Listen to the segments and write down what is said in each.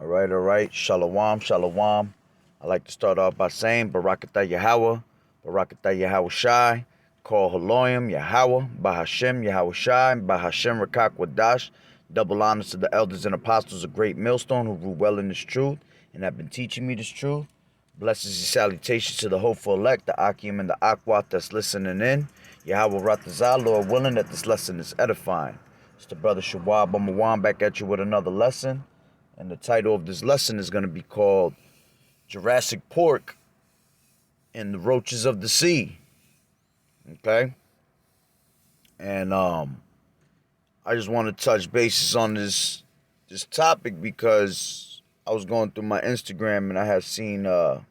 All right. Shalom, shalom. I like to start off by saying Barakatah Yahweh, Barakatah Yahweh Shai, Call Haloyim, Yahweh, Bahashem, Yahweh Shai, Bahashem Rakak Wadash. Double honors to the elders and apostles of Great Millstone who rule well in this truth and have been teaching me this truth. Blessings and salutations to the hopeful elect, the Akim and the Akwat that's listening in. Yahweh Ratazah, Lord willing that this lesson is edifying. It's the brother Shawab Amawan back at you with another lesson. And the title of this lesson is going to be called Jurassic Pork and the Roaches of the Sea. Okay? And I just want to touch bases on this topic because I was going through my Instagram and I had seen a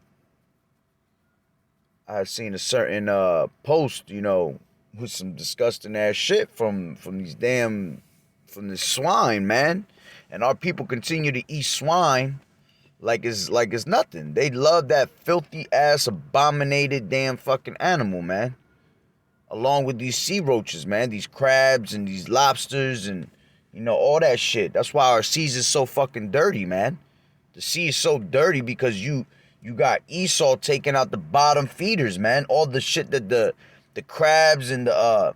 certain post, with some disgusting ass shit from this swine, man. And our people continue to eat swine like it's nothing. They love that filthy ass abominated damn fucking animal, man. Along with these sea roaches, man, these crabs and these lobsters and all that shit. That's why our seas is so fucking dirty, man. The sea is so dirty because you got Esau taking out the bottom feeders, man. All the shit that the crabs and the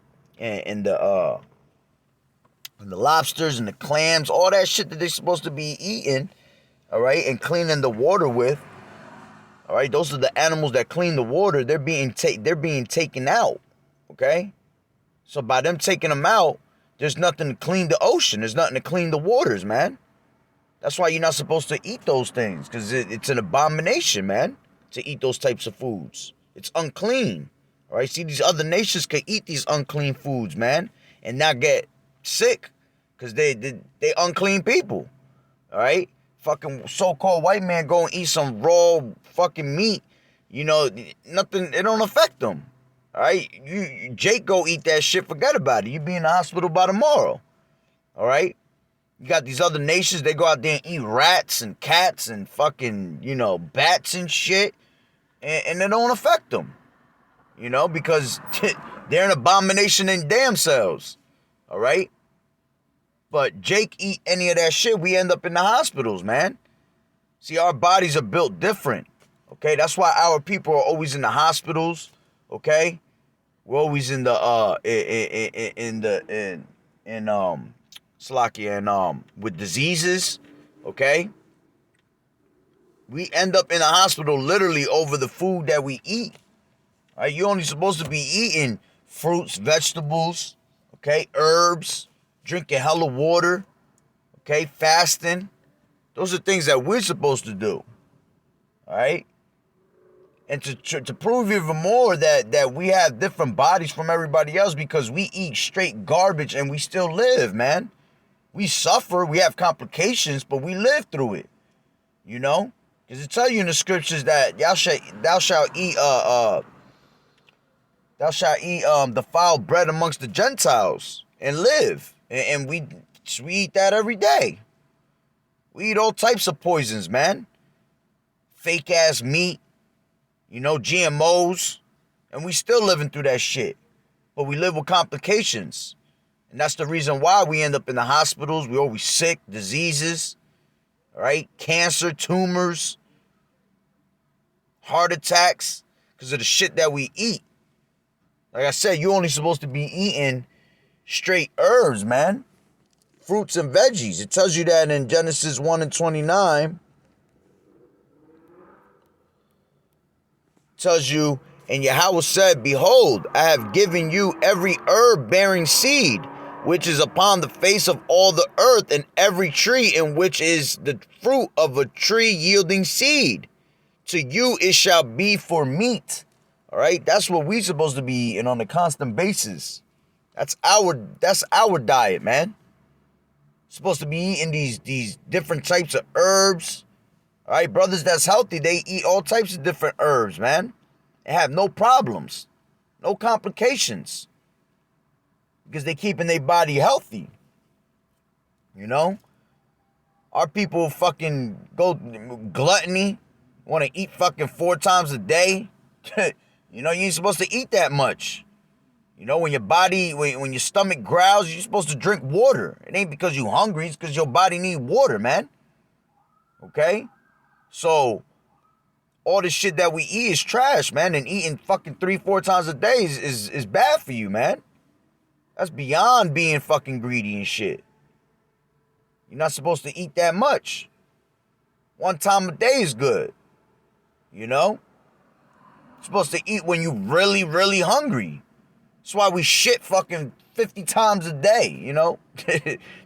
lobsters and the clams, all that shit that they're supposed to be eating, all right, and cleaning the water with, all right. Those are the animals that clean the water. They're being taken out, okay. So by them taking them out, there's nothing to clean the ocean. There's nothing to clean the waters, man. That's why you're not supposed to eat those things, because it's an abomination, man, to eat those types of foods. It's unclean, all right. See, these other nations can eat these unclean foods, man, and not get sick, because they unclean people, all right. Fucking so-called white man go and eat some raw fucking meat, nothing, it don't affect them, all right. Jake go eat that shit, forget about it. You be in the hospital by tomorrow, all right. You got these other nations, they go out there and eat rats and cats and fucking, bats and shit, and it don't affect them, because they're an abomination in damn selves, all right. But Jake eat any of that shit, we end up in the hospitals, man. See, our bodies are built different, okay? That's why our people are always in the hospitals, okay? We're always in the Slovakia and with diseases, okay? We end up in the hospital literally over the food that we eat. All right? You're only supposed to be eating fruits, vegetables, okay, herbs, drinking hella water, okay, fasting. Those are things that we're supposed to do, all right? And to prove even more that we have different bodies from everybody else because we eat straight garbage and we still live, man. We suffer, we have complications, but we live through it, Because it tells you in the scriptures that thou shalt eat defiled bread amongst the Gentiles and live. And we eat that every day. We eat all types of poisons, man. Fake ass meat, GMOs. And we still living through that shit. But we live with complications. And that's the reason why we end up in the hospitals. We're always sick, diseases, all right? Cancer, tumors, heart attacks, because of the shit that we eat. Like I said, you're only supposed to be eating straight herbs, man. Fruits and veggies. It tells you that in Genesis 1:29. It tells you, and Yahweh said, behold, I have given you every herb bearing seed, which is upon the face of all the earth, and every tree in which is the fruit of a tree yielding seed. To you it shall be for meat. All right? That's what we're supposed to be eating on a constant basis. That's our diet, man. Supposed to be eating these different types of herbs. All right, brothers that's healthy, they eat all types of different herbs, man. And have no problems, no complications. Because they keeping their body healthy. Our people fucking go gluttony, want to eat fucking 4 times a day. You ain't supposed to eat that much. When your body, when your stomach growls, you're supposed to drink water. It ain't because you're hungry, it's because your body need water, man. Okay? So, all the shit that we eat is trash, man. And eating fucking 3-4 times a day is bad for you, man. That's beyond being fucking greedy and shit. You're not supposed to eat that much. 1 time a day is good. You know? You're supposed to eat when you really, really hungry. That's why we shit fucking 50 times a day, you know?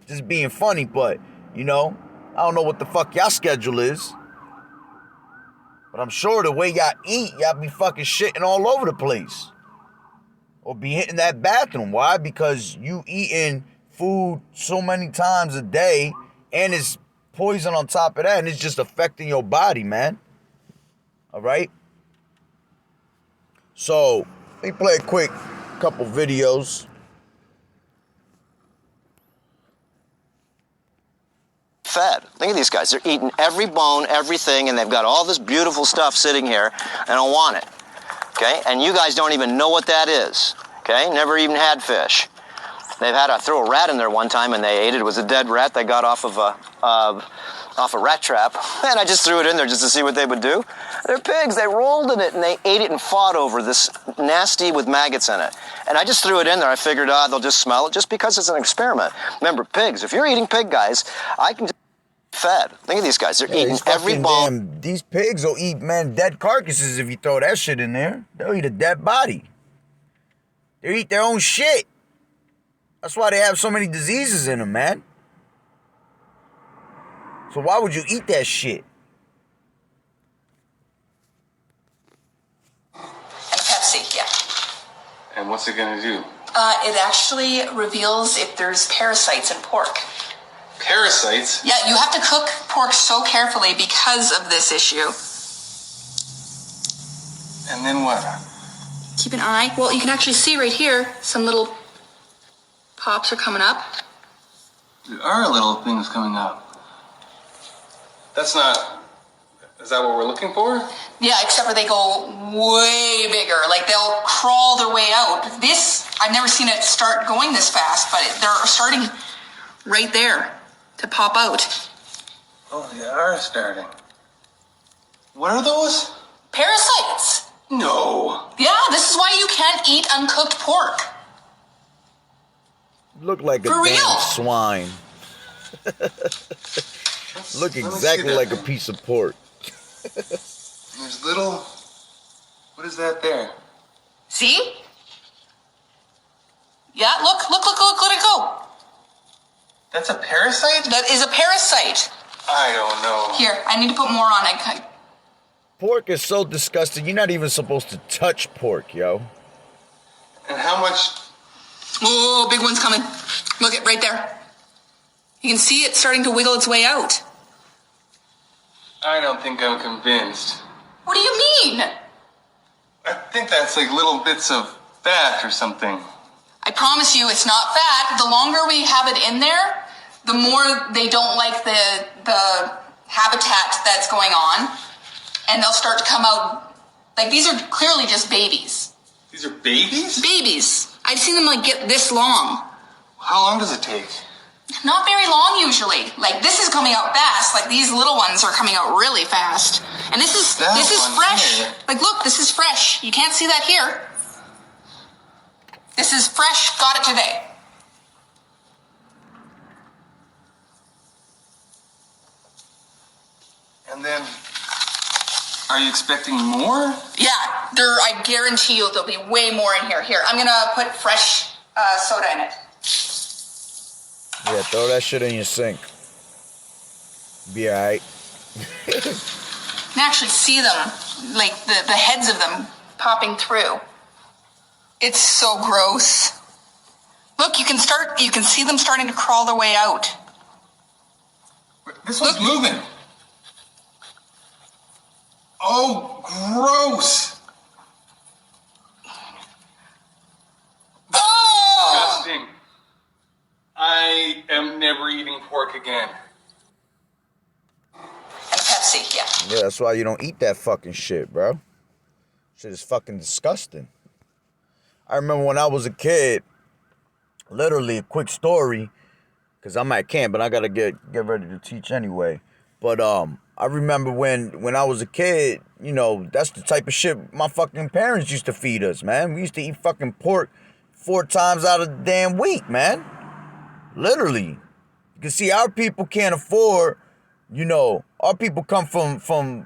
Just being funny, but, you know, I don't know what the fuck y'all schedule is. But I'm sure the way y'all eat, y'all be fucking shitting all over the place. Or be hitting that bathroom. Why? Because you eating food so many times a day, and it's poison on top of that, and it's just affecting your body, man. All right? So, let me play a quick couple videos. Fed. Look at these guys. They're eating every bone, everything, and they've got all this beautiful stuff sitting here. I don't want it. Okay? And you guys don't even know what that is. Okay? Never even had fish. They've had to throw a rat in there one time, and they ate it. It was a dead rat they got off of a rat trap, and I just threw it in there just to see what they would do. They're pigs. They rolled in it, and they ate it and fought over this nasty with maggots in it. And I just threw it in there. I figured, they'll just smell it just because it's an experiment. Remember, pigs. If you're eating pig, guys, I can just fed. Look at these guys. They're eating every bone. These pigs will eat, man, dead carcasses if you throw that shit in there. They'll eat a dead body. They eat their own shit. That's why they have so many diseases in them, man. So why would you eat that shit? And Pepsi, yeah. And what's it gonna do? It actually reveals if there's parasites in pork. Parasites? Yeah, you have to cook pork so carefully because of this issue. And then what? Keep an eye. Well, you can actually see right here, some little pops are coming up. There are little things coming up. That's not... Is that what we're looking for? Yeah, except for they go way bigger. Like, they'll crawl their way out. This, I've never seen it start going this fast, but they're starting right there to pop out. Oh, they are starting. What are those? Parasites. No. Yeah, this is why you can't eat uncooked pork. Look like a For damn real? swine. Look exactly like a piece of pork. There's little... What is that there? See? Yeah, look, let it go. That's a parasite? That is a parasite. I don't know. Here, I need to put more on it. Pork is so disgusting. You're not even supposed to touch pork, yo. And how much... Oh, big one's coming. Look it right there. You can see it starting to wiggle its way out. I don't think I'm convinced. What do you mean? I think that's like little bits of fat or something. I promise you it's not fat. The longer we have it in there, the more they don't like the habitat that's going on. And they'll start to come out. Like, these are clearly just babies. These are babies? Babies. I've seen them, like, get this long. How long does it take? Not very long, usually. Like, this is coming out fast. Like, these little ones are coming out really fast. And this is fresh. Here. Like, look, this is fresh. You can't see that here. This is fresh. Got it today. And then... Are you expecting more? Yeah, I guarantee you there'll be way more in here. Here, I'm going to put fresh soda in it. Yeah, throw that shit in your sink. Be alright. You can actually see them, like the heads of them popping through. It's so gross. Look, you can see them starting to crawl their way out. This one's moving. Oh, gross. Oh! Disgusting. I am never eating pork again. And Pepsi, yeah. Yeah, that's why you don't eat that fucking shit, bro. Shit is fucking disgusting. I remember when I was a kid, literally a quick story, because I'm at camp, but I gotta get ready to teach anyway. But I remember when I was a kid, you know, that's the type of shit my fucking parents used to feed us, man. We used to eat fucking pork 4 times out of the damn week, man. Literally. You can see our people can't afford, you know, our people come from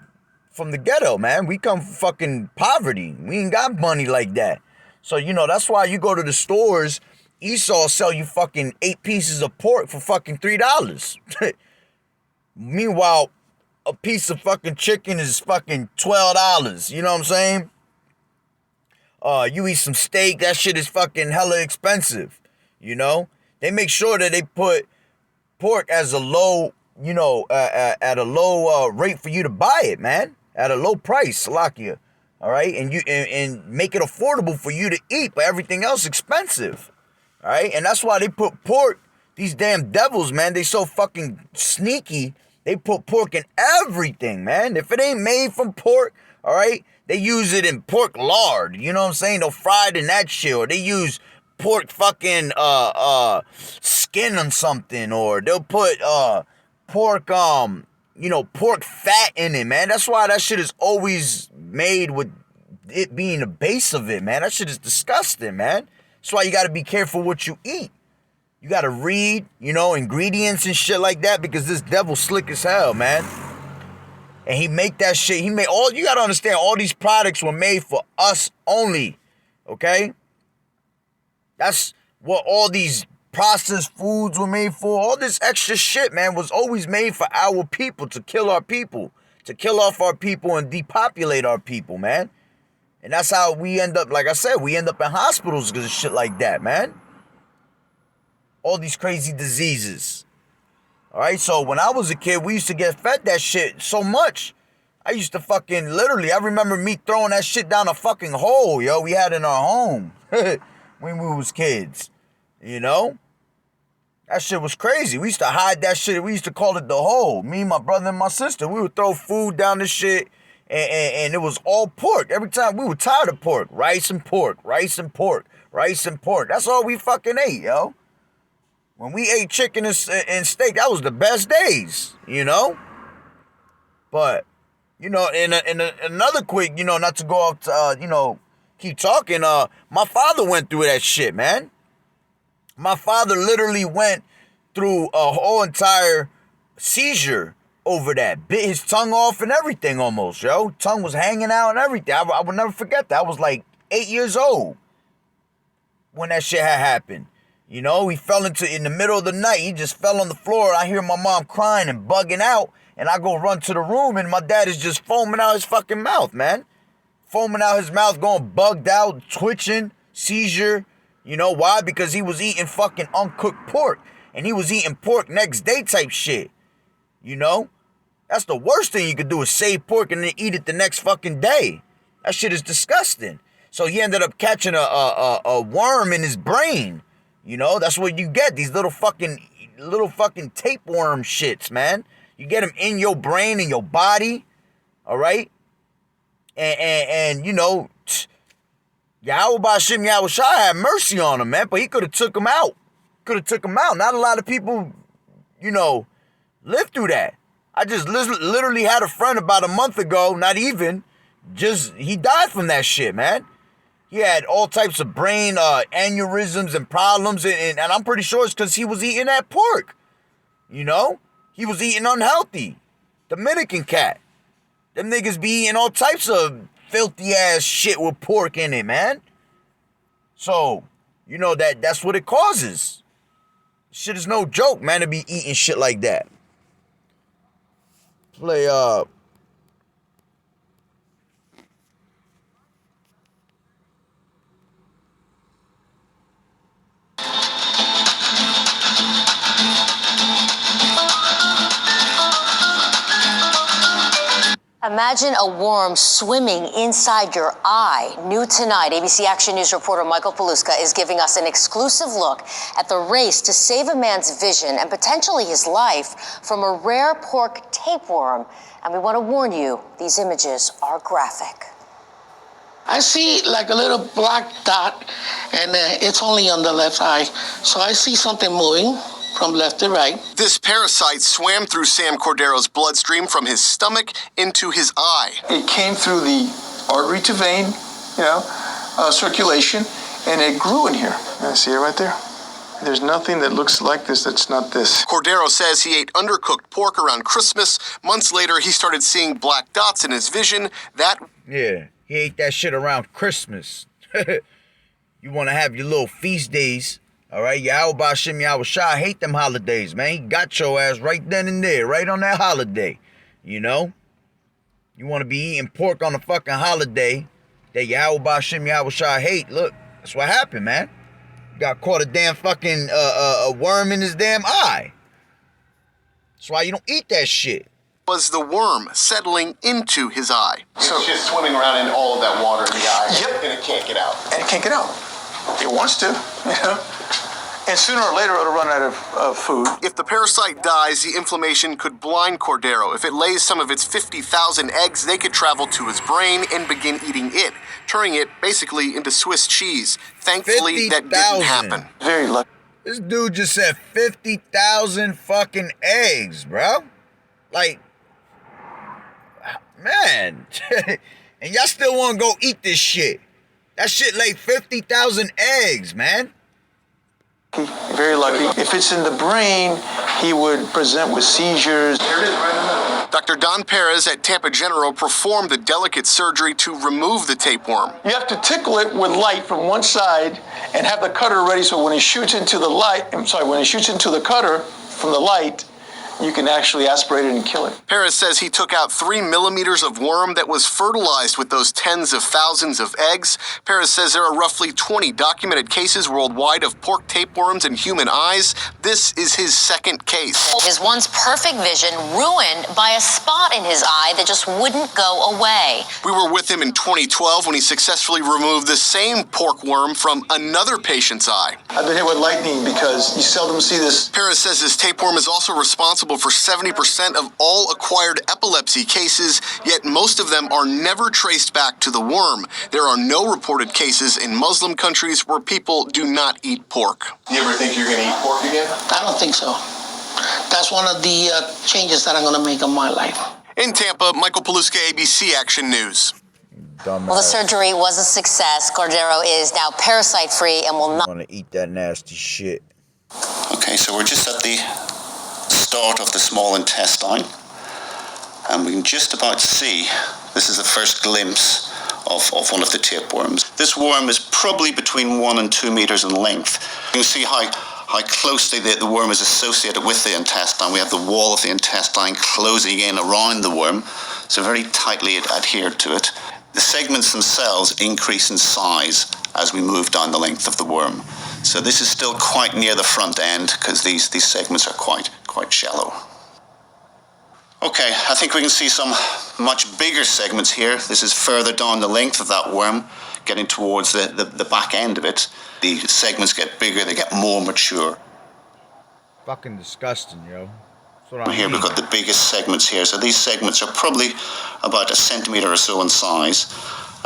the ghetto, man. We come from fucking poverty. We ain't got money like that. So, you know, that's why you go to the stores, Esau sell you fucking 8 pieces of pork for fucking $3. Meanwhile, a piece of fucking chicken is fucking $12. You know what I'm saying? You eat some steak, that shit is fucking hella expensive. You know? They make sure that they put pork as a low, you know, at a low rate for you to buy it, man. At a low price, Salakia. All right? And make it affordable for you to eat, but everything else expensive. All right? And that's why they put pork, these damn devils, man, they so fucking sneaky. They put pork in everything, man. If it ain't made from pork, all right, they use it in pork lard. You know what I'm saying? They'll fry it in that shit. Or they use pork fucking skin on something. Or they'll put pork, you know, pork fat in it, man. That's why that shit is always made with it being the base of it, man. That shit is disgusting, man. That's why you got to be careful what you eat. You gotta read, you know, ingredients and shit like that, because this devil slick as hell, man. And he make that shit, you gotta understand, all these products were made for us only, okay? That's what all these processed foods were made for. All this extra shit, man, was always made for our people, to kill our people, to kill off our people and depopulate our people, man. And that's how we end up, like I said, we end up in hospitals because of shit like that, man. All these crazy diseases. All right, so when I was a kid, we used to get fed that shit so much. I used to fucking, literally, I remember me throwing that shit down a fucking hole, yo, we had in our home when we was kids, you know? That shit was crazy. We used to hide that shit. We used to call it the hole. Me, my brother, and my sister, we would throw food down the shit, and it was all pork. Every time we were tired of pork. Rice and pork, rice and pork, rice and pork. That's all we fucking ate, yo. When we ate chicken and steak, that was the best days, you know? But, you know, in another quick, you know, not to go off to, you know, keep talking, my father went through that shit, man. My father literally went through a whole entire seizure over that. Bit his tongue off and everything almost, yo. Tongue was hanging out and everything. I would never forget that. I was like 8 years old when that shit had happened. You know, he fell in the middle of the night. He just fell on the floor. I hear my mom crying and bugging out. And I go run to the room and my dad is just foaming out his fucking mouth, man. Foaming out his mouth, going bugged out, twitching, seizure. You know why? Because he was eating fucking uncooked pork. And he was eating pork next day type shit. You know? That's the worst thing you could do, is save pork and then eat it the next fucking day. That shit is disgusting. So he ended up catching a worm in his brain. You know, that's what you get. These little fucking tapeworm shits, man. You get them in your brain, in your body. All right? And you know, Yahweh Bashim Yahweh Shai had mercy on him, man. But he could have took him out. Not a lot of people, you know, live through that. I just literally had a friend about a month ago, not even, he died from that shit, man. He had all types of brain aneurysms and problems, and I'm pretty sure it's because he was eating that pork. You know? He was eating unhealthy. Dominican cat. Them niggas be eating all types of filthy ass shit with pork in it, man. So, you know, that's what it causes. Shit is no joke, man, to be eating shit like that. Play Imagine a worm swimming inside your eye. New tonight, ABC Action News reporter Michael Paluska is giving us an exclusive look at the race to save a man's vision and potentially his life from a rare pork tapeworm. And we want to warn you, these images are graphic. I see like a little black dot, and it's only on the left eye. So I see something moving. from left to right. This parasite swam through Sam Cordero's bloodstream from his stomach into his eye. It came through the artery to vein, circulation, and it grew in here. See it right there? There's nothing that looks like this that's not this. Cordero says he ate undercooked pork around Christmas. Months later, he started seeing black dots in his vision. Yeah, he ate that shit around Christmas. You want to have your little feast days, all right? Yahweh Bashim Yahweh Shah hate them holidays, man. He got your ass right then and there, right on that holiday, you know? You want to be eating pork on a fucking holiday that Yahweh Bashim Yahweh Shah hate. Look, that's what happened, man. Got caught a damn fucking a worm in his damn eye. That's why you don't eat that shit. Was the worm settling into his eye. So It's just swimming around in all of that water in the eye. Yep. And it can't get out. and it can't get out. It wants to, And sooner or later it'll run out of food. If the parasite dies, the inflammation could blind Cordero. If it lays some of its 50,000 eggs, they could travel to his brain and begin eating it, turning it basically into Swiss cheese. Thankfully, that didn't 50,000. happen. Very lucky. This dude just said 50,000 fucking eggs, bro. Like, man. And y'all still want to go eat this shit. That shit laid 50,000 eggs, man. Very lucky. If it's in the brain, he would present with seizures. There it is, right in the middle. Dr. Don Perez at Tampa General performed the delicate surgery to remove the tapeworm. You have to tickle it with light from one side and have the cutter ready so when it shoots into the when it shoots into the cutter from the light, you can actually aspirate it and kill it. Perez says he took out 3 millimeters of worm that was fertilized with those tens of thousands of eggs. Perez says there are roughly 20 documented cases worldwide of pork tapeworms in human eyes. This is his second case. His once perfect vision ruined by a spot in his eye that just wouldn't go away. We were with him in 2012 when he successfully removed the same pork worm from another patient's eye. I've been hit with lightning because you seldom see this. Perez says this tapeworm is also responsible for 70% of all acquired epilepsy cases, yet most of them are never traced back to the worm. There are no reported cases in Muslim countries where people do not eat pork. Do you ever think you're going to eat pork again? I don't think so. That's one of the changes that I'm going to make in my life. In Tampa, Michael Paluska, ABC Action News. Dumbass. Well, the surgery was a success. Cordero is now parasite-free and will not Want to eat that nasty shit. Okay, so we're just at the start of the small intestine, and we can just about see, this is the first glimpse of one of the tapeworms. This worm is probably between 1 and 2 meters in length. You can see how closely the worm is associated with the intestine. We have the wall of the intestine closing in around the worm, so very tightly adhered to it. The segments themselves increase in size as we move down the length of the worm. So this is still quite near the front end because these segments are quite shallow. Okay, I think we can see some much bigger segments here. This is further down the length of that worm, getting towards the back end of it. The segments get bigger, they get more mature. Fucking disgusting, yo. That's what I Here we've got the biggest segments here. So these segments are probably about 1 centimeter or so in size.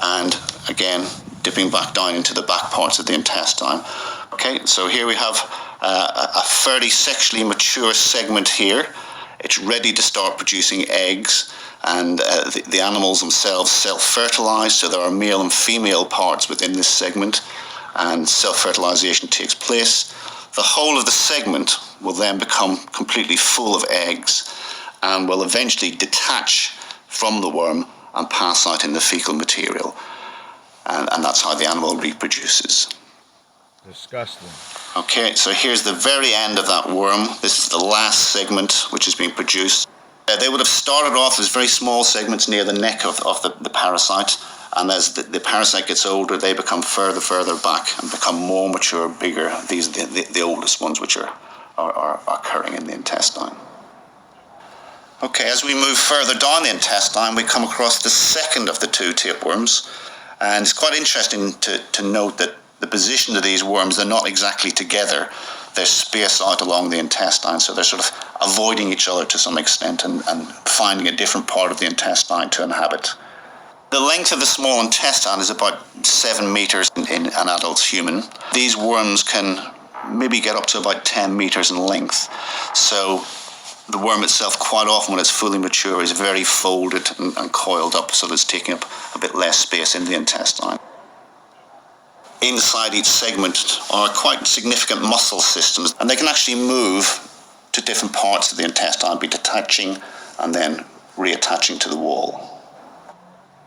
And again, dipping back down into the back parts of the intestine. Okay, so here we have a fairly sexually mature segment here. It's ready to start producing eggs, and the animals themselves self-fertilize, so there are male and female parts within this segment, and self-fertilization takes place. The whole of the segment will then become completely full of eggs and will eventually detach from the worm and pass out in the fecal material. And that's how the animal reproduces. Disgusting. Okay, so here's the very end of that worm. This is the last segment which is being produced. They would have started off as very small segments near the neck of the parasite, and as the parasite gets older, they become further back and become more mature, bigger. These are the oldest ones which are occurring in the intestine. Okay, as we move further down the intestine, we come across the second of the two tapeworms, and it's quite interesting to note that the position of these worms, they're not exactly together. They're spaced out along the intestine, so they're sort of avoiding each other to some extent and finding a different part of the intestine to inhabit. The length of the small intestine is about 7 meters in an adult human. These worms can maybe get up to about 10 meters in length. So the worm itself, quite often when it's fully mature, is very folded and coiled up, so that it's taking up a bit less space in the intestine. Inside each segment are quite significant muscle systems, and they can actually move to different parts of the intestine, be detaching and then reattaching to the wall.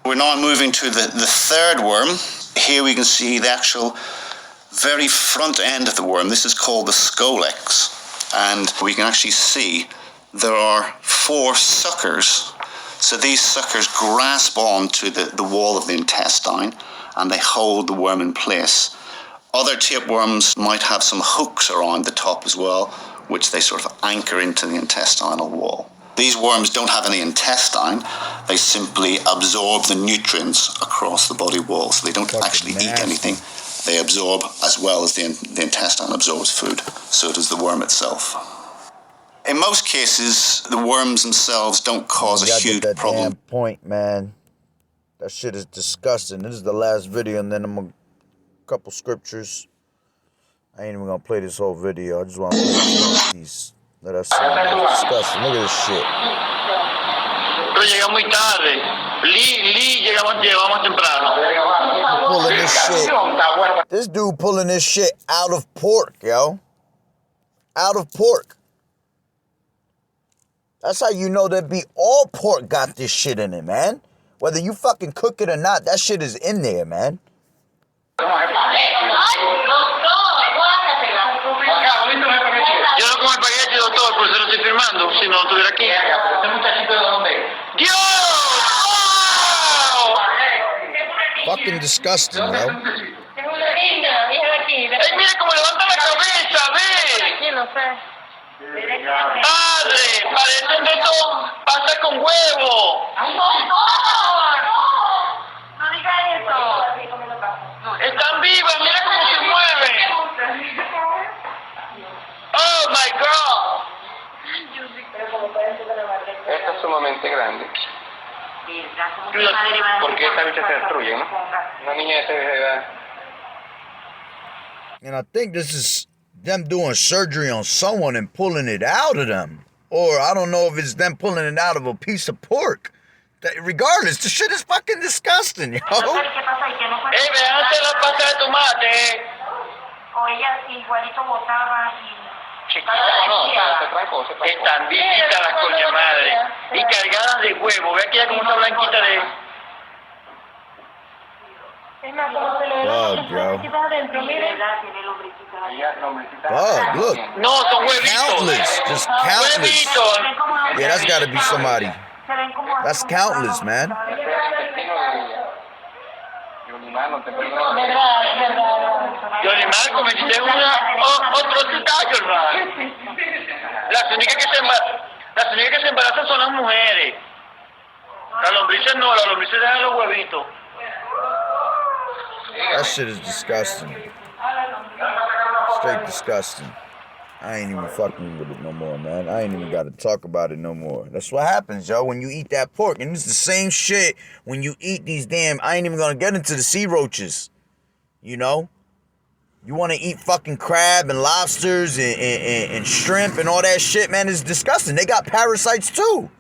We're now moving to the third worm. Here we can see the actual very front end of the worm. This is called the scolex, and we can actually see there are 4 suckers. So these suckers grasp onto the wall of the intestine, and they hold the worm in place. Other tapeworms might have some hooks around the top as well, which they sort of anchor into the intestinal wall. These worms don't have any intestine. They simply absorb the nutrients across the body wall, so they don't actually eat anything. They absorb as well as the intestine absorbs food. So does the worm itself. In most cases, the worms themselves don't cause a huge problem. Damn point, man. That shit is disgusting. This is the last video, and then I'm a couple scriptures. I ain't even gonna play this whole video. I just want to play these. Let us see. It's disgusting. Look at this shit. Pero llegamos muy tarde. Llegamos temprano. Pulling this shit. This dude pulling this shit out of pork, yo. Out of pork. That's how you know that be all pork got this shit in it, man. Whether you fucking cook it or not, that shit is in there, man. Yo no como espagueti, doctor, por eso no estoy firmando, si no estuviera aquí. ¿Este muchachito de dónde? ¡Dios! Fucking disgusting, yo. ¡Ey, mira cómo levanta la cabeza, ve! ¡Padre! Parece que esto pasa con huevo. No diga eso. Están vivas, mira cómo se mueven. Oh my God. Esta es sumamente grande. Porque esta bicha se destruye, ¿no? Una niña de esa edad. And I think this is them doing surgery on someone and pulling it out of them. Or I don't know if it's them pulling it out of a piece of pork. Regardless, the shit is fucking disgusting, yo. Ve, hace la pasta de tomate. O ella igualito botaba y... Están vivitas las coñas madre. Y cargadas de huevo. Ve aquí ya como está blanquita de... Bug, yo. Bug, look. No, son huevitos. Countless. Just countless. Huevitos. Yeah, that's gotta be somebody. That's countless, man. Yolimar, cometiste otro tallo, hermano. Las únicas que se embarazan son las mujeres. Las lombrices no, las lombrices dejan los huevitos. That shit is disgusting. Straight disgusting. I ain't even fucking with it no more, man. I ain't even got to talk about it no more. That's what happens, yo, when you eat that pork. And it's the same shit when you eat these damn... I ain't even going to get into the sea roaches. You know? You want to eat fucking crab and lobsters and shrimp and all that shit, man. It's disgusting. They got parasites, too.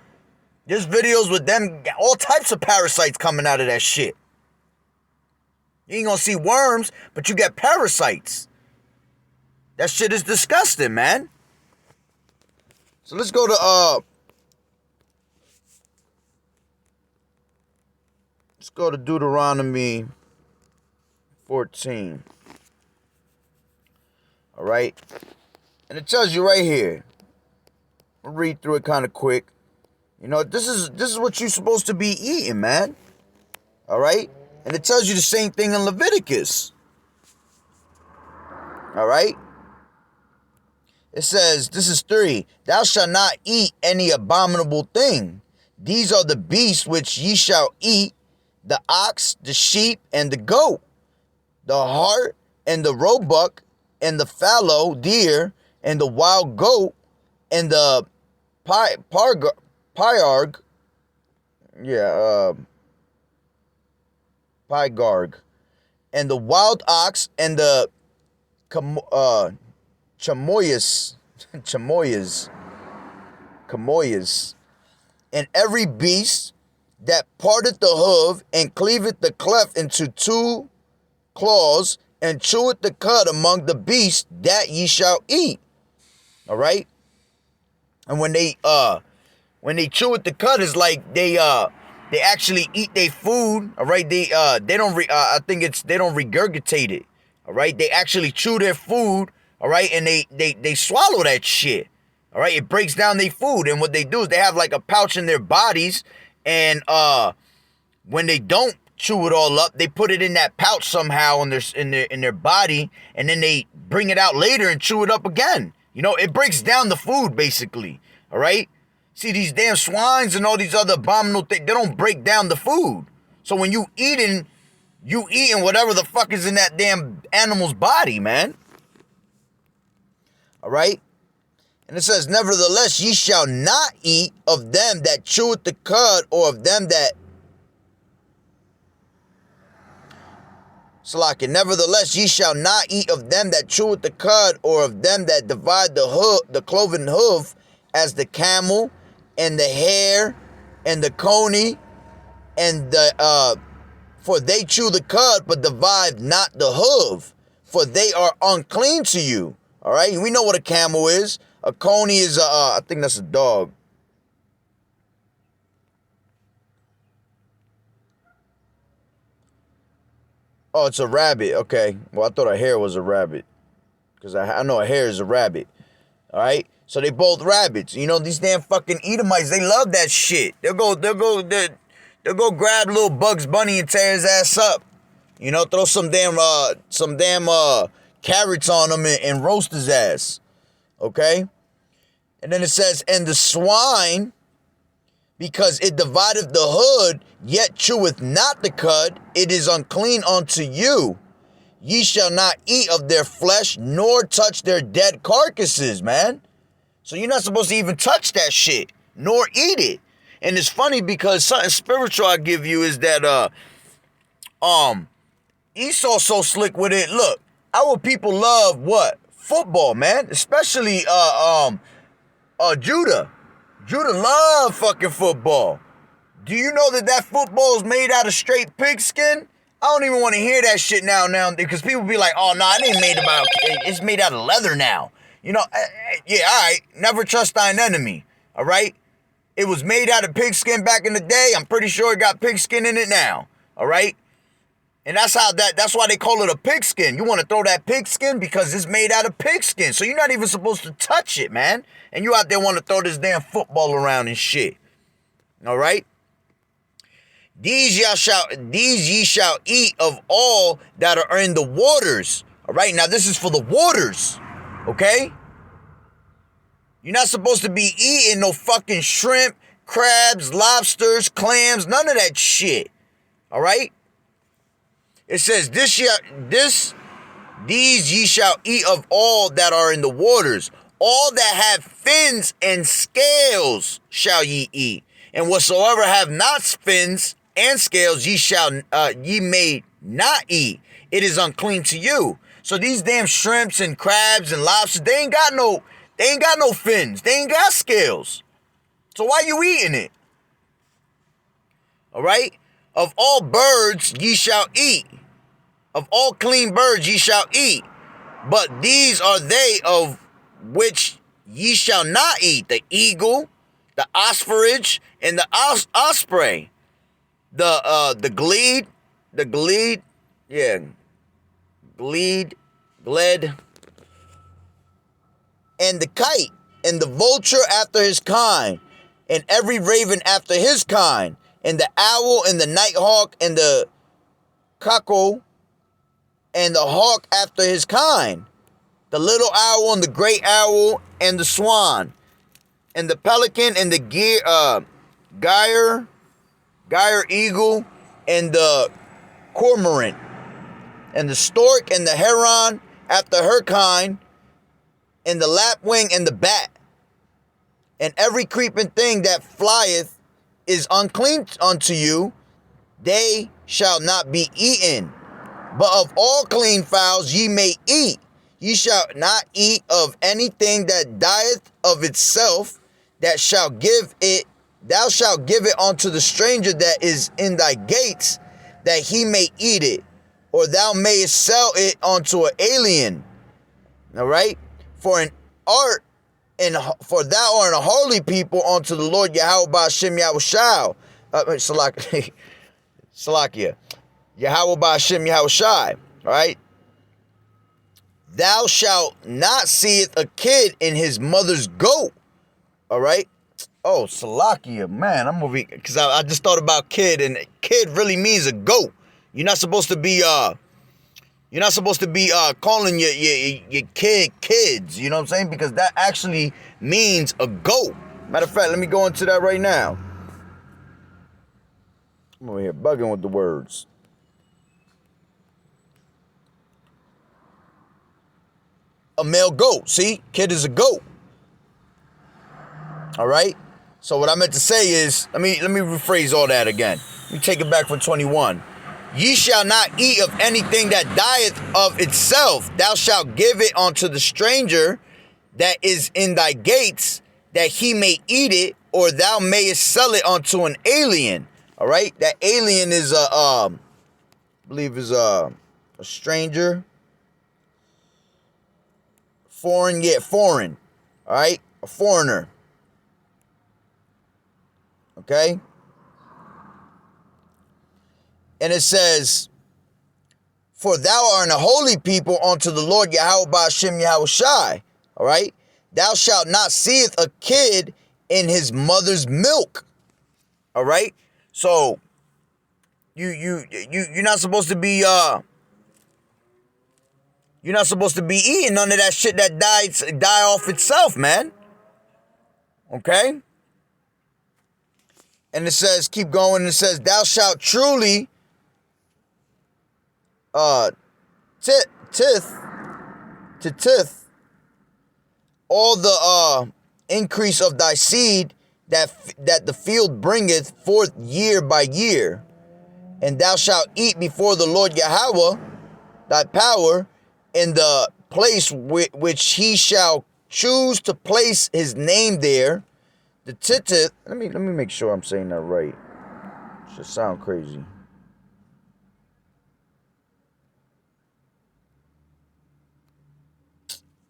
There's videos with them, all types of parasites coming out of that shit. You ain't going to see worms, but you got parasites. That shit is disgusting, man. So let's go to Deuteronomy 14. All right? And it tells you right here. I'll read through it kind of quick. You know, this is what you're supposed to be eating, man. All right? And it tells you the same thing in Leviticus. All right? It says, this is 3. Thou shalt not eat any abominable thing. These are the beasts which ye shall eat, the ox, the sheep, and the goat, the hart, and the roebuck, and the fallow deer, and the wild goat, and the pygarg, pygarg, and the wild ox, and the chamoyas, camoyas, and every beast that parteth the hoof and cleaveth the cleft into two claws and cheweth the cud among the beasts that ye shall eat. All right. And when they chew with the cud, it's like they actually eat their food. All right. They don't they don't regurgitate it. All right. They actually chew their food. All right. And they swallow that shit. All right. It breaks down their food. And what they do is they have like a pouch in their bodies. And when they don't chew it all up, they put it in that pouch somehow in their body. And then they bring it out later and chew it up again. You know, it breaks down the food, basically, all right? See, these damn swines and all these other abominable things, they don't break down the food. So when you eating whatever the fuck is in that damn animal's body, man. All right? And it says, nevertheless, ye shall not eat of them that cheweth the cud, or of them that... Salakia, nevertheless, ye shall not eat of them that cheweth the cud, or of them that divide the cloven hoof, as the camel, and the hare, and the coney, and the for they chew the cud, but divide not the hoof, for they are unclean to you. All right, we know what a camel is. A coney is I think that's a dog. Oh, it's a rabbit. Okay. Well, I thought a hare was a rabbit. Because I know a hare is a rabbit. All right? So they both rabbits. You know, these damn fucking Edomites, they love that shit. They'll go grab little Bugs Bunny and tear his ass up. You know, throw some damn carrots on him and roast his ass. Okay? And then it says, and the swine, because it divideth the hood, yet cheweth not the cud, it is unclean unto you. Ye shall not eat of their flesh, nor touch their dead carcasses, man. So you're not supposed to even touch that shit, nor eat it. And it's funny because something spiritual I give you is that Esau's so slick with it. Look, our people love what? Football, man. Especially Judah. Judah love fucking football. Do you know that football is made out of straight pigskin? I don't even want to hear that shit now, because people be like, oh, no, it's made out of leather now. You know, yeah, all right, never trust thine enemy, all right? It was made out of pigskin back in the day. I'm pretty sure it got pigskin in it now, all right? And that's why they call it a pigskin. You want to throw that pigskin because it's made out of pigskin. So you're not even supposed to touch it, man. And you out there want to throw this damn football around and shit. All right? These ye shall eat of all that are in the waters. All right? Now this is for the waters. Okay? You're not supposed to be eating no fucking shrimp, crabs, lobsters, clams, none of that shit. All right? It says, these ye shall eat of all that are in the waters. All that have fins and scales shall ye eat. And whatsoever have not fins and scales ye may not eat. It is unclean to you. So these damn shrimps and crabs and lobsters, they ain't got no fins. They ain't got scales. So why you eating it? All right? Of all birds ye shall eat. Of all clean birds ye shall eat. But these are they of which ye shall not eat: the eagle, the osprich, and the osprey, the glede, and the kite, and the vulture after his kind, and every raven after his kind, and the owl, and the nighthawk, and the cuckoo, and the hawk after his kind, the little owl, and the great owl, and the swan, and the pelican, and the gyre eagle, and the cormorant, and the stork, and the heron after her kind, and the lapwing, and the bat, and every creeping thing that flieth is unclean unto you, they shall not be eaten. But of all clean fowls ye may eat. Ye shall not eat of anything that dieth of itself, that shall give it, thou shalt give it unto the stranger that is in thy gates, that he may eat it, or thou mayest sell it unto an alien. All right? For thou art a holy people unto the Lord Yahweh Ba'ashem Yahushai. Salakia. Yahweh Ba'ashem Yahushai. All right? Thou shalt not seeth a kid in his mother's goat. All right? Oh, Salakia, man, I'm over here, because I just thought about kid, and kid really means a goat. You're not supposed to be calling your kids, you know what I'm saying? Because that actually means a goat. Matter of fact, let me go into that right now. I'm over here bugging with the words. A male goat, see? Kid is a goat. All right? So what I meant to say is, let me rephrase all that again. Let me take it back from 21. Ye shall not eat of anything that dieth of itself. Thou shalt give it unto the stranger that is in thy gates, that he may eat it, or thou mayest sell it unto an alien. All right? That alien is I believe is a stranger. Foreign. All right? A foreigner. Okay? And it says, for thou art a holy people unto the Lord Yahweh Ba'ashem Yahushai. All right? Thou shalt not seeth a kid in his mother's milk. All right? So, you're not supposed to be, you're not supposed to be eating none of that shit that die off itself, man. Okay? And it says, keep going, it says, thou shalt truly tith all the increase of thy seed that the field bringeth forth year by year. And thou shalt eat before the Lord Yahweh, thy power, in the place which he shall choose to place his name there. The titith, let me make sure I'm saying that right. Should sound crazy.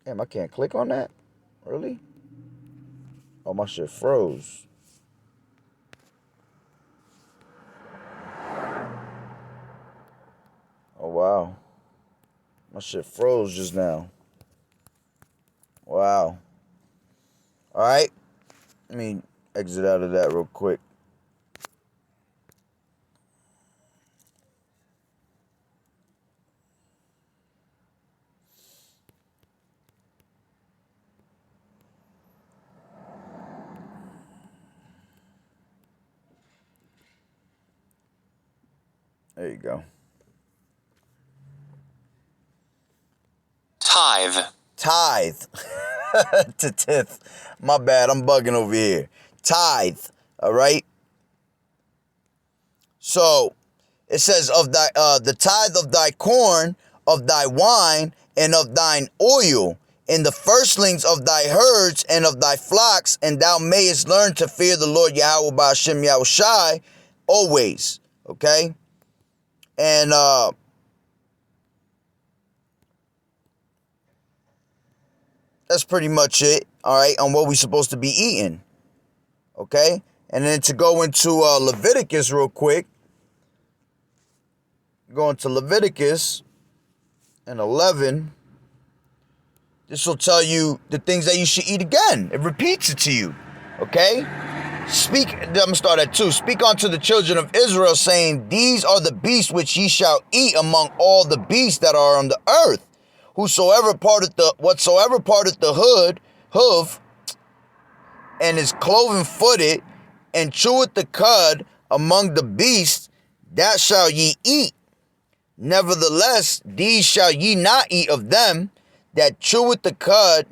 Damn, I can't click on that? Really? Oh, my shit froze. Oh, wow. My shit froze just now. Wow. All right. Let me exit out of that real quick. There you go. Tithe. To tithe. My bad, I'm bugging over here. Tithe. All right? So, it says, of thy the tithe of thy corn, of thy wine, and of thine oil, and the firstlings of thy herds and of thy flocks, and thou mayest learn to fear the Lord Yahweh Ba'ashem Yahushai always. Okay? And that's pretty much it, all right, on what we're supposed to be eating. Okay? And then to go into Leviticus real quick. Go into Leviticus and 11. This will tell you the things that you should eat again. It repeats it to you. Okay? I'm going to start at 2. Speak unto the children of Israel, saying, these are the beasts which ye shall eat among all the beasts that are on the earth. Whatsoever parteth the hoof, and is cloven footed, and cheweth the cud among the beasts, that shall ye eat. Nevertheless, these shall ye not eat of them that chew the cud,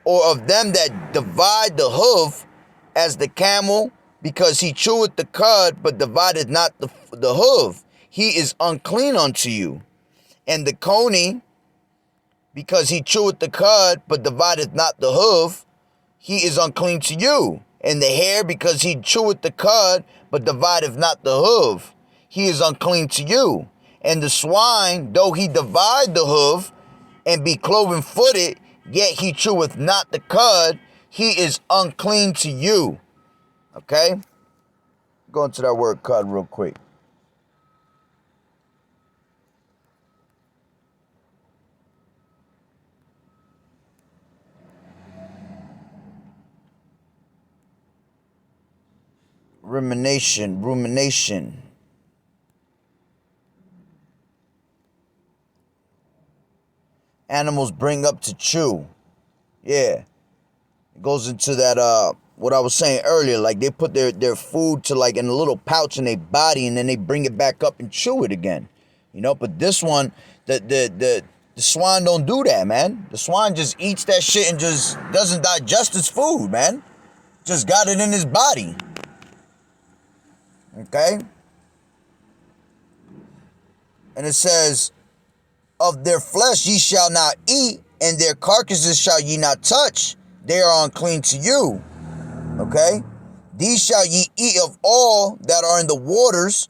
or of them that divide the hoof, as the camel, because he cheweth the cud, but divideth not the hoof. He is unclean unto you. And the coney, because he cheweth the cud, but divideth not the hoof, he is unclean to you. And the hare, because he cheweth the cud, but divideth not the hoof, he is unclean to you. And the swine, though he divide the hoof, and be cloven-footed, yet he cheweth not the cud, he is unclean to you. Okay? Go into that word cud real quick. Rumination. Animals bring up to chew. Yeah. It goes into that, what I was saying earlier, like they put their food to like in a little pouch in their body and then they bring it back up and chew it again. You know, but this one, the swine don't do that, man. The swine just eats that shit and just doesn't digest its food, man. Just got it in his body. Okay? And it says, of their flesh ye shall not eat, and their carcasses shall ye not touch. They are unclean to you. Okay? These shall ye eat of all that are in the waters,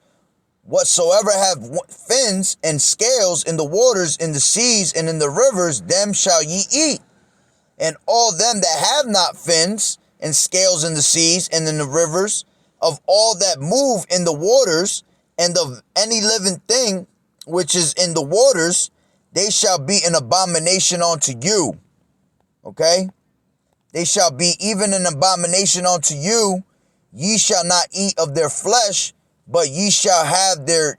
whatsoever have fins and scales in the waters, in the seas, and in the rivers, them shall ye eat. And all them that have not fins and scales in the seas and in the rivers, of all that move in the waters, and of any living thing which is in the waters, they shall be an abomination unto you. Okay? They shall be even an abomination unto you. Ye shall not eat of their flesh, but ye shall have their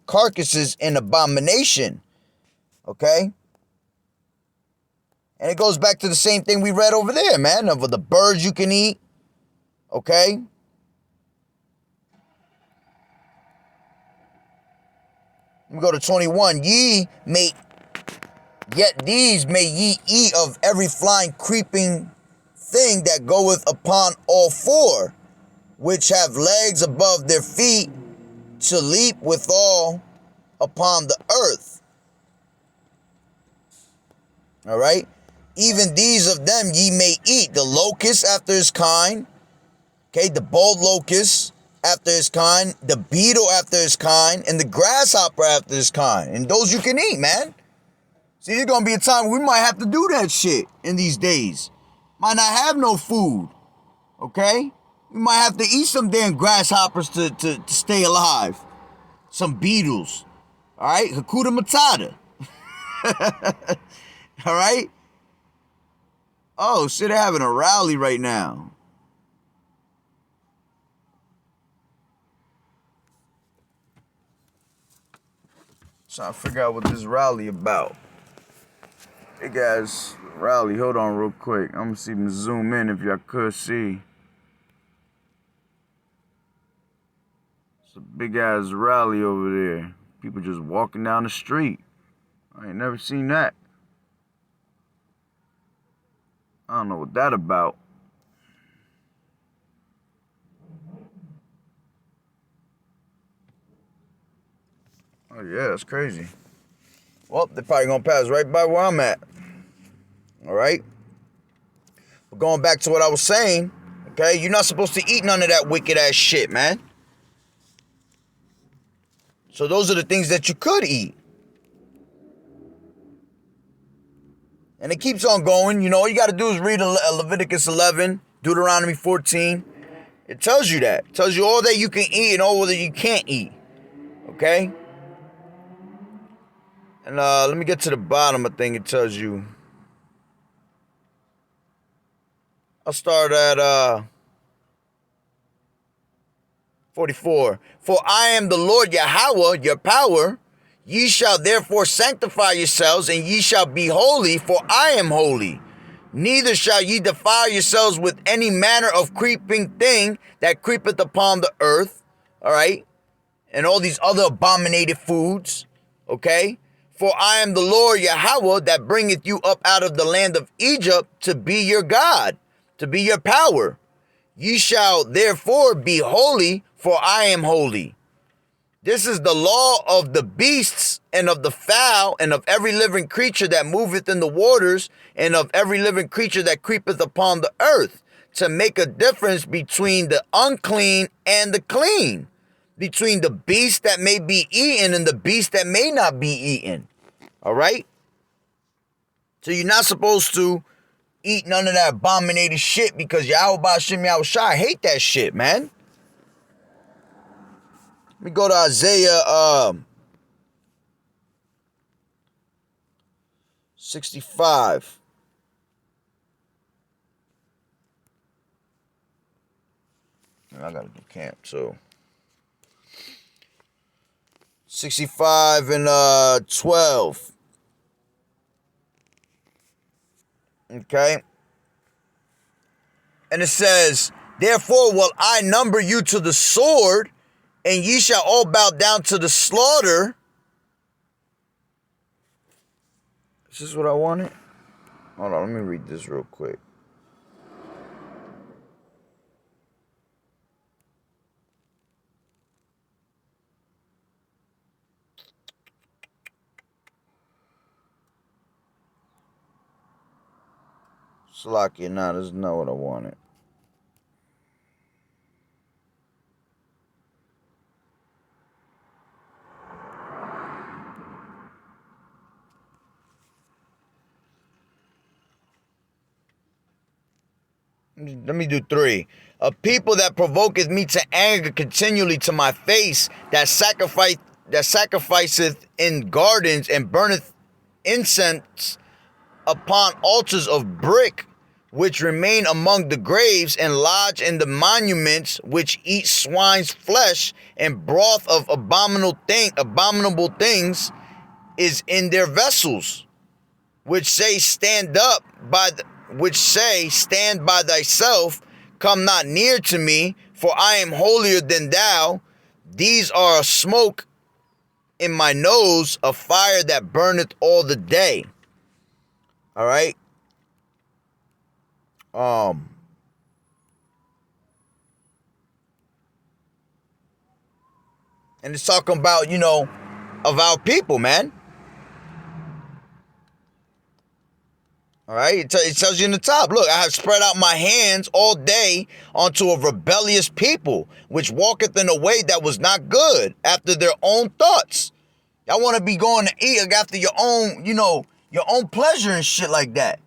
carcasses in abomination. Okay? And it goes back to the same thing we read over there, man, of the birds you can eat. Okay? Let me go to 21. Yet these may ye eat of every flying creeping thing that goeth upon all four, which have legs above their feet, to leap withal upon the earth. All right? Even these of them ye may eat, the locust after his kind, okay, the bold locust after his kind, the beetle after his kind, and the grasshopper after his kind. And those you can eat, man. See, there's going to be a time we might have to do that shit in these days. Might not have no food, okay? We might have to eat some damn grasshoppers to stay alive. Some beetles, all right? Hakuna Matata. All right? Oh, shit, they're having a rally right now. Trying to figure out what this rally about. Hey guys, rally, hold on real quick. I'm gonna see them zoom in if y'all could see. It's a big ass rally over there. People just walking down the street. I ain't never seen that. I don't know what that about. Oh yeah, that's crazy. Well, they're probably gonna pass right by where I'm at. All right? But going back to what I was saying, okay, you're not supposed to eat none of that wicked ass shit, man. So those are the things that you could eat. And it keeps on going. You know, all you got to do is read Leviticus 11, Deuteronomy 14. It tells you that. It tells you all that you can eat and all that you can't eat. Okay? And let me get to the bottom. I think it tells you. I'll start at 44. For I am the Lord Yahweh, your power. Ye shall therefore sanctify yourselves, and ye shall be holy, for I am holy. Neither shall ye defile yourselves with any manner of creeping thing that creepeth upon the earth. All right? And all these other abominated foods. Okay? For I am the Lord Yahweh that bringeth you up out of the land of Egypt to be your God, to be your power. Ye shall therefore be holy, for I am holy. This is the law of the beasts and of the fowl and of every living creature that moveth in the waters and of every living creature that creepeth upon the earth, to make a difference between the unclean and the clean, between the beast that may be eaten and the beast that may not be eaten. All right? So you're not supposed to eat none of that abominated shit because Yahweh Ba'Shem Yahushua hate that shit, man. Let me go to Isaiah 65. I gotta do camp, so 65 and 12. Okay. And it says, therefore will I number you to the sword, and ye shall all bow down to the slaughter. Is this what I wanted? Hold on, let me read this real quick. Salakia, nah, this is not what I wanted. Let me do 3. A people that provoketh me to anger continually to my face, that sacrificeth in gardens and burneth incense upon altars of brick, which remain among the graves and lodge in the monuments, which eat swine's flesh and broth of abominable things is in their vessels, which say stand by thyself, come not near to me, for I am holier than thou. These are a smoke in my nose, a fire that burneth all the day. All right. And it's talking about, of our people, man. All right. It tells you in the top, look, I have spread out my hands all day unto a rebellious people, which walketh in a way that was not good, after their own thoughts. Y'all want to be going to eat after your own, your own pleasure and shit like that.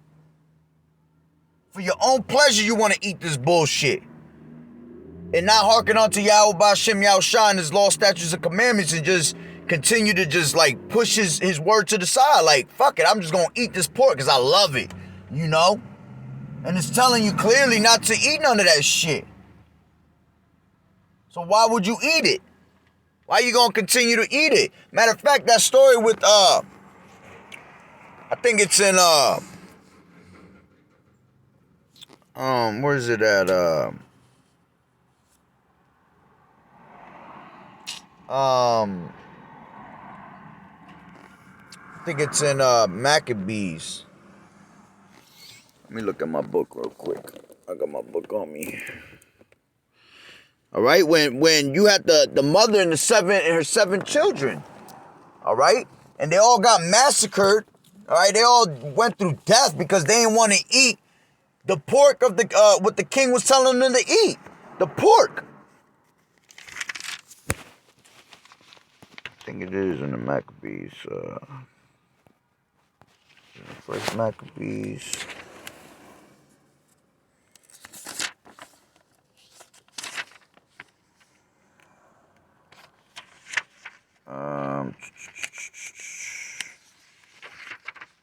For your own pleasure, you want to eat this bullshit. And not hearken unto Yahweh Ba'Shem Yahushua and his law, statutes, and commandments, and just continue to just like push his word to the side. Like, fuck it, I'm just going to eat this pork because I love it, And it's telling you clearly not to eat none of that shit. So why would you eat it? Why you going to continue to eat it? Matter of fact, that story with, I think it's in, where is it at? I think it's in Maccabees. Let me look at my book real quick. I got my book on me. All right, when you had the mother and her 7 children, all right, and they all got massacred. All right, they all went through death because they didn't want to eat the pork of what the king was telling them to eat, the pork. I think it is in the Maccabees. First Maccabees.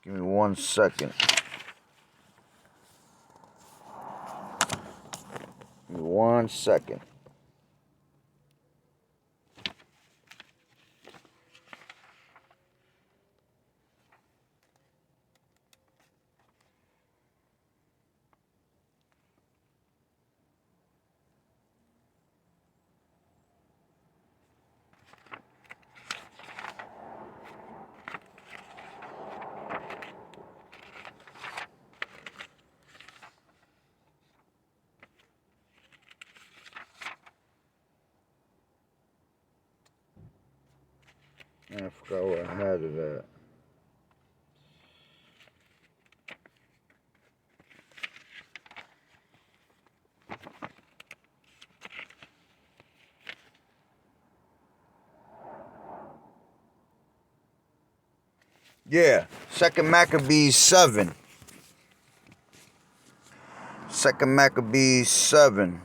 Give me 1 second. Give me 1 second. I forgot where I had it at. Yeah, 2 Maccabees 7. 2 Maccabees 7.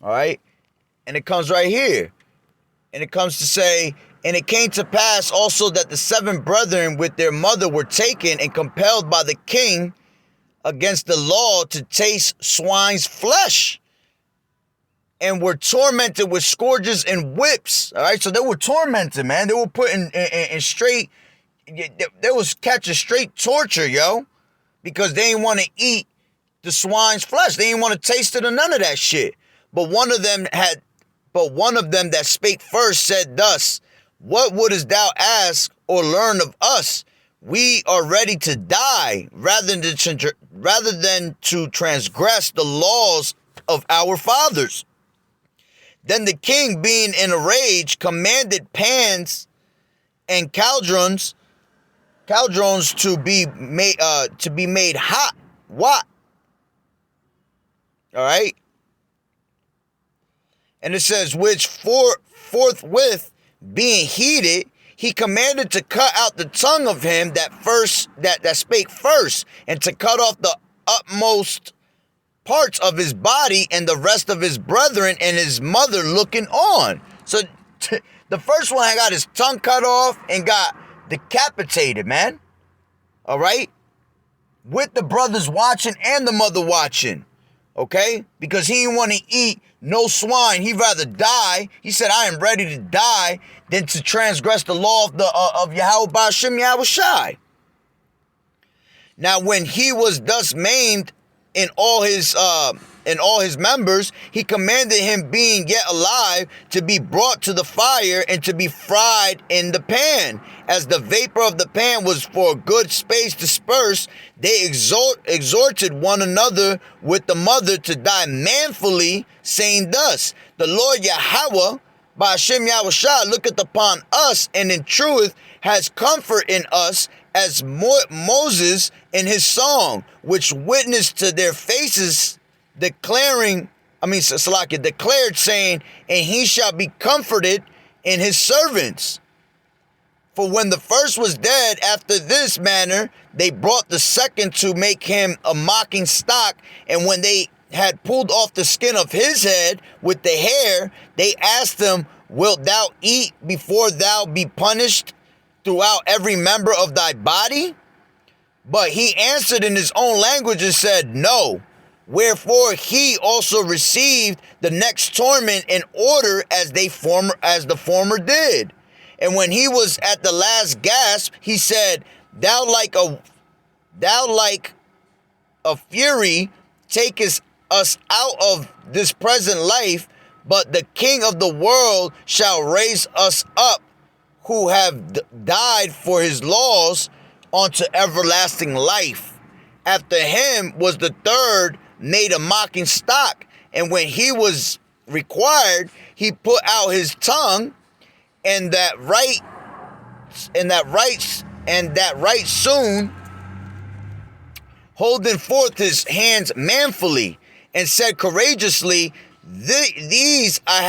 Alright? And it comes right here. And it comes to say, and it came to pass also that the 7 brethren with their mother were taken and compelled by the king against the law to taste swine's flesh, and were tormented with scourges and whips. All right, so they were tormented, man. They were put in straight, they was catching straight torture, yo, because they didn't want to eat the swine's flesh. They didn't want to taste it or none of that shit. But one of them that spake first said thus, what wouldest thou ask or learn of us? We are ready to die rather than to transgress the laws of our fathers. Then the king, being in a rage, commanded pans and cauldrons to be made hot. What? All right. And it says, which forthwith being heated, he commanded to cut out the tongue of him that spake first, and to cut off the utmost parts of his body, and the rest of his brethren and his mother looking on. So the first one got his tongue cut off and got decapitated, man. All right? With the brothers watching and the mother watching. Okay? Because he didn't want to eat no swine. He'd rather die. He said, I am ready to die than to transgress the law of Yahweh Ba'ashem Yahushai. Now, when he was thus maimed in all his members, he commanded him, being yet alive, to be brought to the fire and to be fried in the pan. As the vapor of the pan was for a good space dispersed, they exhorted one another with the mother to die manfully, saying thus, the Lord Yahweh, Ba'ashem Yahushua, looketh upon us, and in truth has comfort in us, as Moses in his song, which witnessed to their faces, declared, saying, and he shall be comforted in his servants. For when the first was dead, after this manner, they brought the second to make him a mocking stock, and when they had pulled off the skin of his head with the hair, they asked him, wilt thou eat before thou be punished throughout every member of thy body? But he answered in his own language and said, no. Wherefore he also received the next torment in order as the former did. And when he was at the last gasp, he said, thou like a fury takest us out of this present life, but the King of the world shall raise us up, who have died for his laws, unto everlasting life. After him was the third made a mocking stock, and when he was required, he put out his tongue, and that right soon, holding forth his hands manfully, and said courageously, these I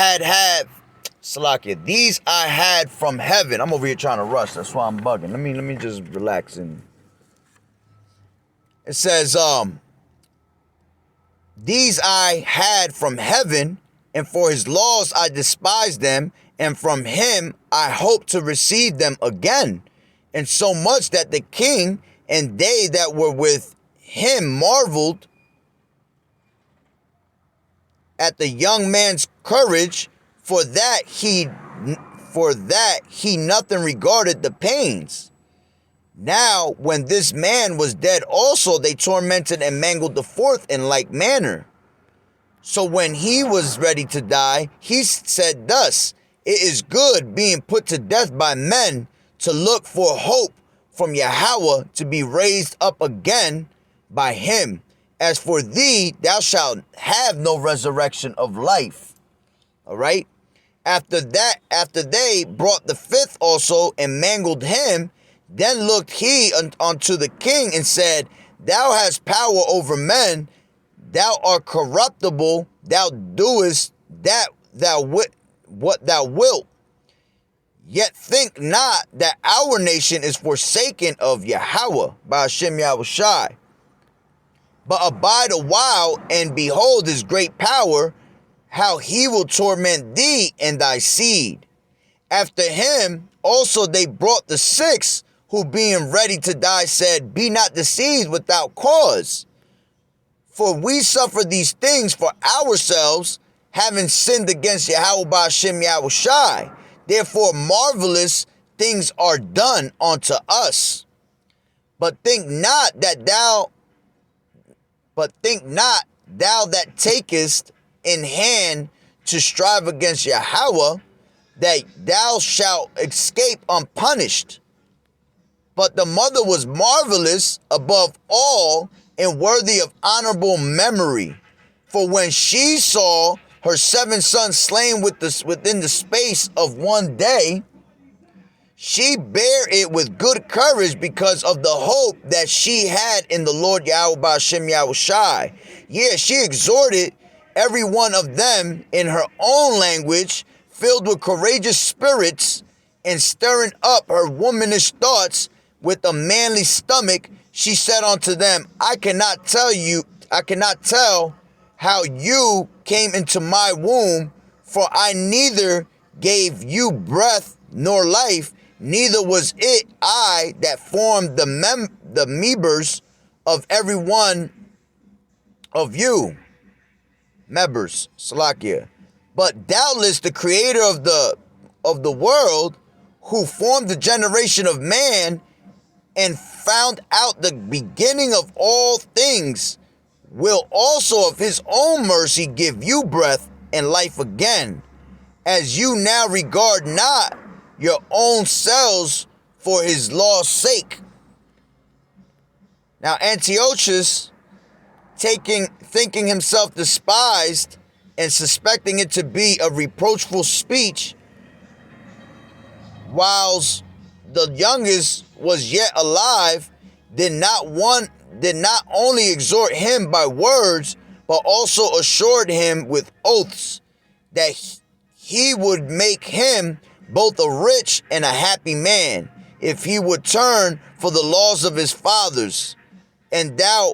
had from heaven. I'm over here trying to rush. That's why I'm bugging. Let me just relax. And it says, these I had from heaven, and for his laws I despised them, and from him I hope to receive them again. And so much that the king and they that were with him marveled at the young man's courage, for that he nothing regarded the pains. Now, when this man was dead also, they tormented and mangled the fourth in like manner. So when he was ready to die, he said thus, it is good, being put to death by men, to look for hope from Yahweh, to be raised up again by him. As for thee, thou shalt have no resurrection of life. All right? After they brought the fifth also and mangled him, then looked he unto the king and said, Thou hast power over men, thou art corruptible, thou doest that what thou wilt. Yet think not that our nation is forsaken of Yahweh, by Hashem Yahushai. But abide a while, and behold his great power, how he will torment thee and thy seed. After him also they brought the sixth, who being ready to die said, Be not deceived without cause. For we suffer these things for ourselves, having sinned against Yahweh by Hashem Yahushai. Therefore marvelous things are done unto us. But think not thou that takest in hand to strive against Yahweh, that thou shalt escape unpunished. But the mother was marvelous above all and worthy of honorable memory. For when she saw her 7 sons slain within the space of one day, she bare it with good courage because of the hope that she had in the Lord Yahweh by Hashem Yahushai. Yea, she exhorted every one of them in her own language, filled with courageous spirits, and stirring up her womanish thoughts with a manly stomach. She said unto them, I cannot tell how you came into my womb, for I neither gave you breath nor life, neither was it I that formed the members of every one of you. Members, Salakia. But doubtless the creator of the world, who formed the generation of man and found out the beginning of all things, will also of his own mercy give you breath and life again, as you now regard not your own selves for his law's sake. Now Antiochus, thinking himself despised and suspecting it to be a reproachful speech, whilst the youngest was yet alive, did not only exhort him by words, but also assured him with oaths that he would make him both a rich and a happy man, if he would turn for the laws of his fathers, and that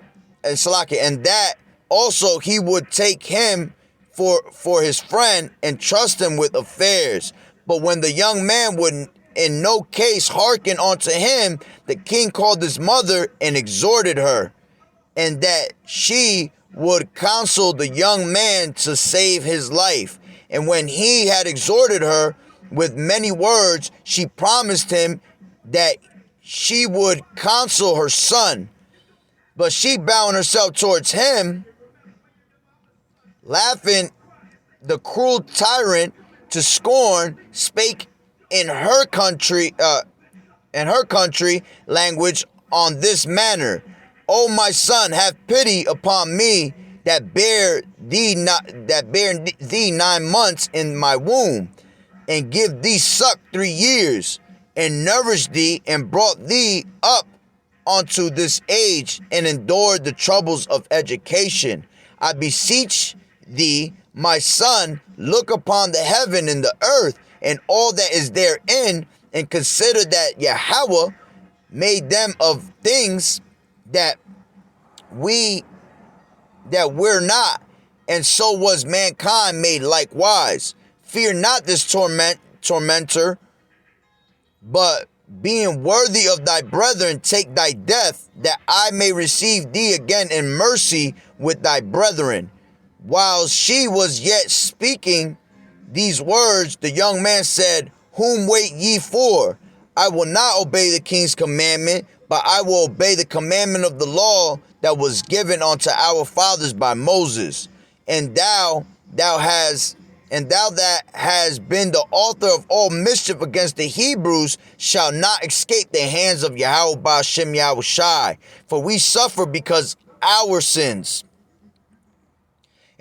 also he would take him for his friend and trust him with affairs. But when the young man would in no case hearken unto him, the king called his mother and exhorted her, and that she would counsel the young man to save his life. And when he had exhorted her with many words, she promised him that she would counsel her son. But she, bowing herself towards him, laughing the cruel tyrant to scorn, spake in her country language on this manner: O my son, have pity upon me that bare thee 9 months in my womb, and give thee suck 3 years, and nourished thee, and brought thee up unto this age, and endured the troubles of education. I beseech thee, my son, look upon the heaven and the earth, and all that is therein, and consider that Yahweh made them of things that we're not, and so was mankind made likewise. Fear not this tormentor, but being worthy of thy brethren, take thy death, that I may receive thee again in mercy with thy brethren. While she was yet speaking these words, the young man said, Whom wait ye for? I will not obey the king's commandment, but I will obey the commandment of the law that was given unto our fathers by Moses. And thou that has been the author of all mischief against the Hebrews, shall not escape the hands of Yahweh by Hashem Yahushai. For we suffer because our sins.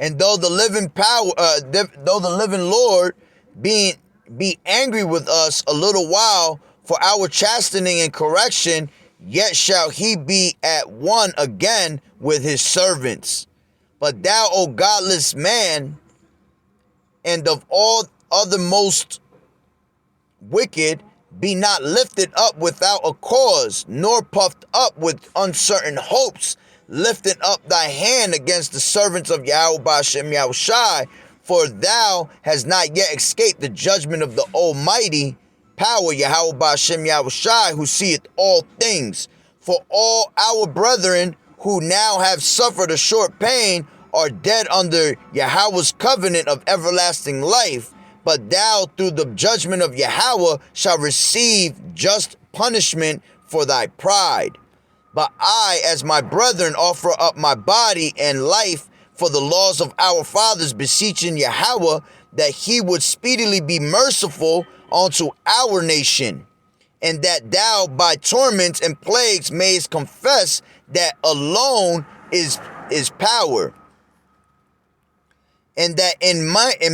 And though the living Lord be angry with us a little while for our chastening and correction, yet shall he be at one again with his servants. But thou, O godless man, and of all other most wicked, be not lifted up without a cause, nor puffed up with uncertain hopes, lifting up thy hand against the servants of Yahweh Ba'ashem Yahushai, for thou hast not yet escaped the judgment of the Almighty power, Yahweh Ba'ashem Yahushai, who seeth all things. For all our brethren who now have suffered a short pain are dead under Yahweh's covenant of everlasting life. But thou, through the judgment of Yahweh, shalt receive just punishment for thy pride. But I, as my brethren, offer up my body and life for the laws of our fathers, beseeching Yahweh that he would speedily be merciful unto our nation, and that thou by torments and plagues mayest confess that alone is power, and that in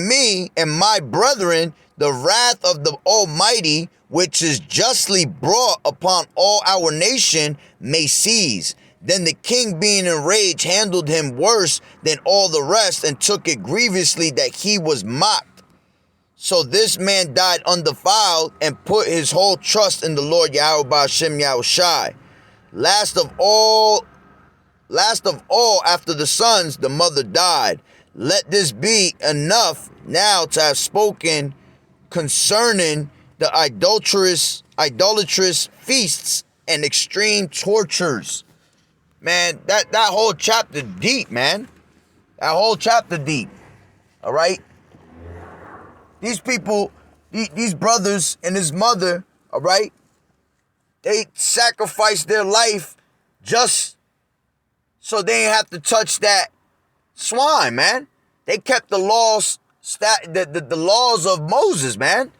me and my brethren the wrath of the Almighty, which is justly brought upon all our nation, may cease. Then the king, being enraged, handled him worse than all the rest, and took it grievously that he was mocked. So this man died undefiled, and put his whole trust in the Lord Yahweh Ba'ashem Yahushai. Last of all, after the sons, the mother died. Let this be enough now to have spoken concerning the idolatrous feasts and extreme tortures. Man, that whole chapter deep, man. That whole chapter deep. All right? These people, these brothers and his mother, all right? They sacrificed their life just so they didn't have to touch that swine, man. They kept the laws, the laws of Moses, man.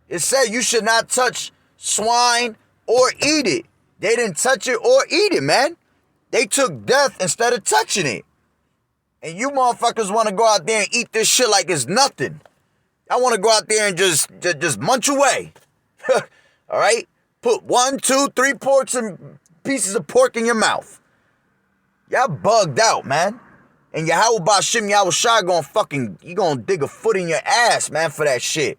It said you should not touch swine or eat it. They didn't touch it or eat it, man. They took death instead of touching it. And you motherfuckers want to go out there and eat this shit like it's nothing. I want to go out there and just munch away. All right? Put 1, 2, 3 pieces of pork in your mouth. Y'all bugged out, man. And Yahweh Ba'ashem Yahushai you gonna dig a foot in your ass, man, for that shit.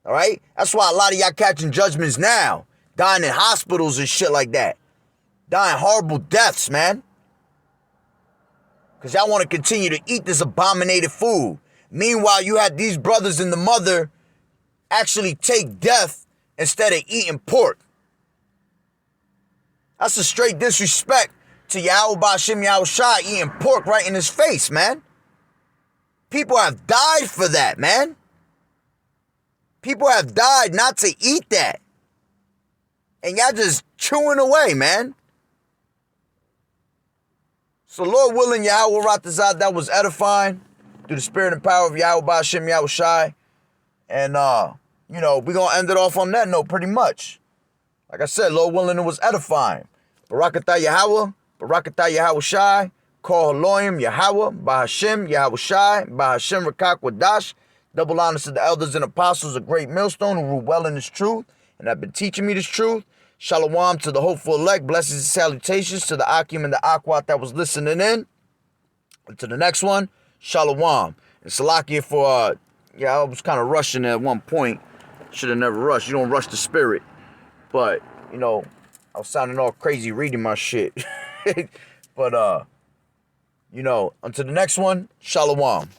All right? That's why a lot of y'all catching judgments now. Dying in hospitals and shit like that. Dying horrible deaths, man. Because y'all want to continue to eat this abominated food. Meanwhile, you had these brothers and the mother actually take death instead of eating pork. That's a straight disrespect to Yahweh Ba'ashem Yahushai eating pork right in his face, man. People have died for that, man. People have died not to eat that. And y'all just chewing away, man. So Lord willing, Yahweh Ratazah, that was edifying through the spirit and power of Yahweh Ba'ashem Yahushai. And, we're going to end it off on that note pretty much. Like I said, Lord willing, it was edifying. Barakatah Yahweh, Barakatah Yahushai, Kol Haloim Yahweh, Ba'ashem Yahushai, Ba'ashem Rakak Wadash. Double honors to the elders and apostles, a great millstone who rule well in this truth and have been teaching me this truth. Shalom to the hopeful elect. Blessings and salutations to the Akim and the Akwat that was listening in. And to the next one, Shalom. And Salakia for, I was kind of rushing at one point. Should have never rushed. You don't rush the spirit. But, I was sounding all crazy reading my shit. But, until the next one, Shalom.